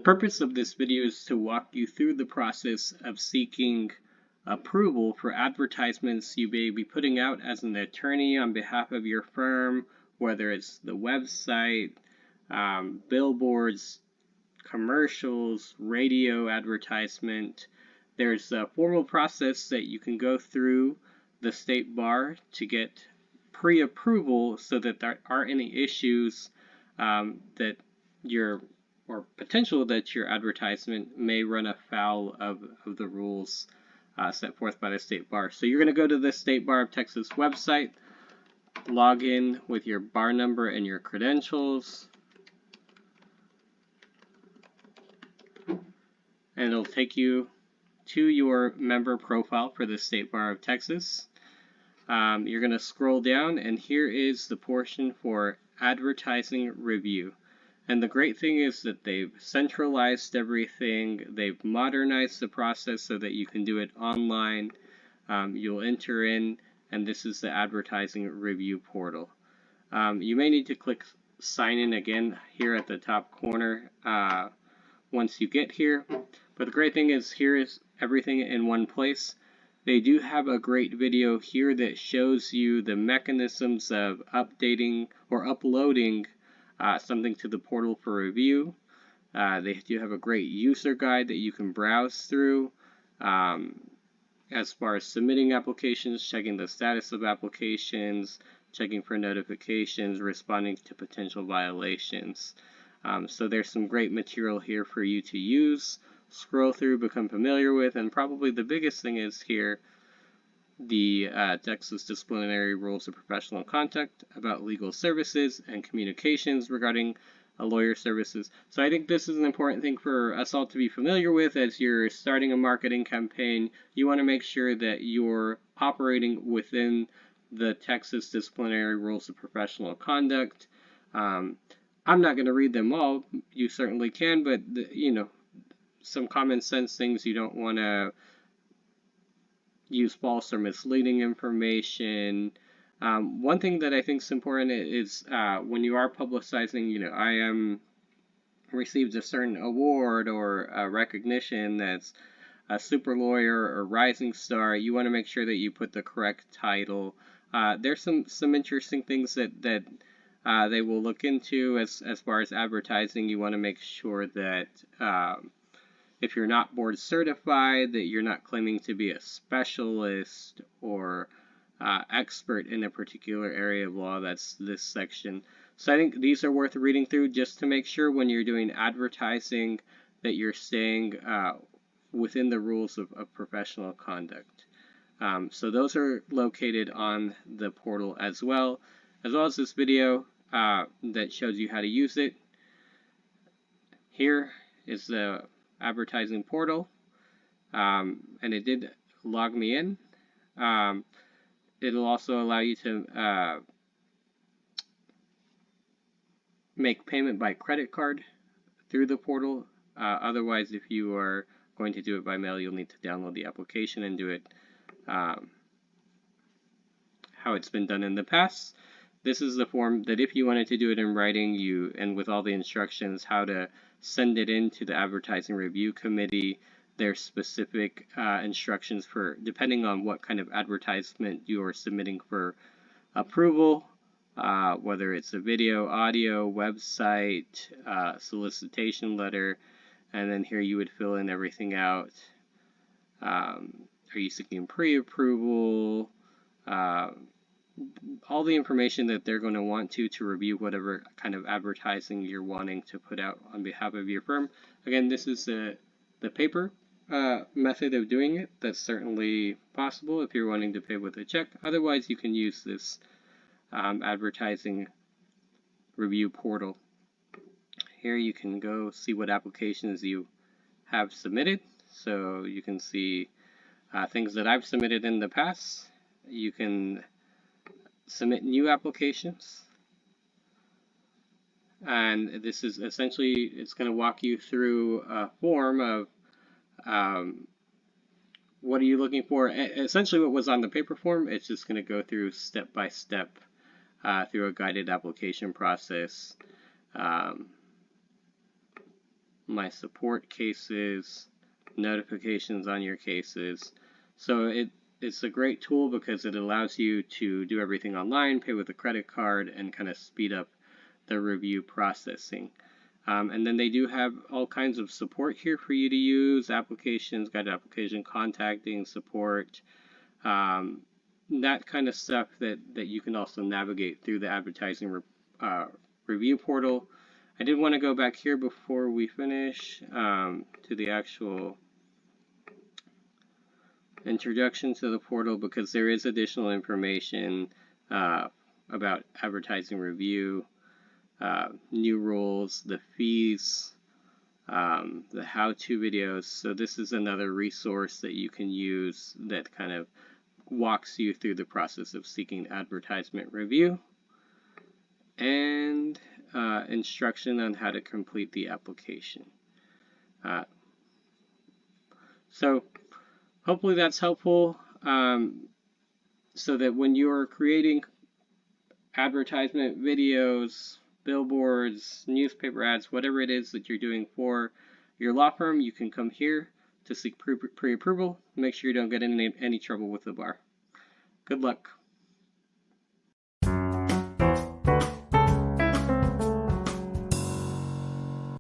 purpose of this video is to walk you through the process of seeking approval for advertisements you may be putting out as an attorney on behalf of your firm, whether it's the website, billboards, commercials, radio advertisement. There's a formal process that you can go through the state bar to get pre-approval so that there aren't any issues that or potential that your advertisement may run afoul of the rules set forth by the state bar. So you're going to go to the State Bar of Texas website, log in with your bar number and your credentials, and it'll take you to your member profile for the State Bar of Texas. You're going to scroll down, and here is the portion for advertising review. And the great thing is that they've centralized everything. They've modernized the process so that you can do it online. You'll enter in, and this is the advertising review portal. You may need to click sign in again here at the top corner once you get here. But the great thing is here is everything in one place. They do have a great video here that shows you the mechanisms of updating or uploading something to the portal for review. They do have a great user guide that you can browse through as far as submitting applications, checking the status of applications, checking for notifications, responding to potential violations. So there's some great material here for you to use, scroll through, become familiar with, and probably the biggest thing is here the Texas Disciplinary Rules of Professional Conduct about legal services and communications regarding lawyer services. So I think this is an important thing for us all to be familiar with as you're starting a marketing campaign. You want to make sure that you're operating within the Texas Disciplinary Rules of Professional Conduct. I'm not going to read them all. You certainly can, but some common sense things. You don't want to use false or misleading information. One thing that I think is important is when you are publicizing, I am received a certain award or a recognition that's a super lawyer or rising star. You want to make sure that you put the correct title. There's some interesting things that they will look into as far as advertising. You want to make sure that if you're not board certified, that you're not claiming to be a specialist or expert in a particular area of law. That's this section. So I think these are worth reading through just to make sure when you're doing advertising that you're staying within the rules of professional conduct. So those are located on the portal as well as this video that shows you how to use it. Here is the advertising portal, and it did log me in. It'll also allow you to make payment by credit card through the portal. Otherwise, if you are going to do it by mail, you'll need to download the application and do it how it's been done in the past. This is the form that if you wanted to do it in writing, and with all the instructions how to send it in to the Advertising Review Committee. There's specific instructions for, depending on what kind of advertisement you are submitting for approval, whether it's a video, audio, website, solicitation letter, and then here you would fill in everything out. Are you seeking pre-approval? All the information that they're going to want to review whatever kind of advertising you're wanting to put out on behalf of your firm. Again, this is the paper method of doing it. That's certainly possible if you're wanting to pay with a check. Otherwise, you can use this advertising review portal. Here you can go see what applications you have submitted. So you can see things that I've submitted in the past. You can submit new applications, and this is essentially, it's going to walk you through a form of what are you looking for. Essentially what was on the paper form, it's just going to go through step by step through a guided application process. my support cases, notifications on your cases. So it's a great tool because it allows you to do everything online, pay with a credit card, and kind of speed up the review processing. And then they do have all kinds of support here for you to use, applications, guided application, contacting support, that kind of stuff that you can also navigate through the advertising review portal. I did want to go back here before we finish to the actual introduction to the portal, because there is additional information about advertising review, new rules, the fees, the how-to videos. So this is another resource that you can use that kind of walks you through the process of seeking advertisement review, and instruction on how to complete the application. So hopefully that's helpful, so that when you're creating advertisement videos, billboards, newspaper ads, whatever it is that you're doing for your law firm, you can come here to seek pre-approval. Make sure you don't get in any trouble with the bar. Good luck.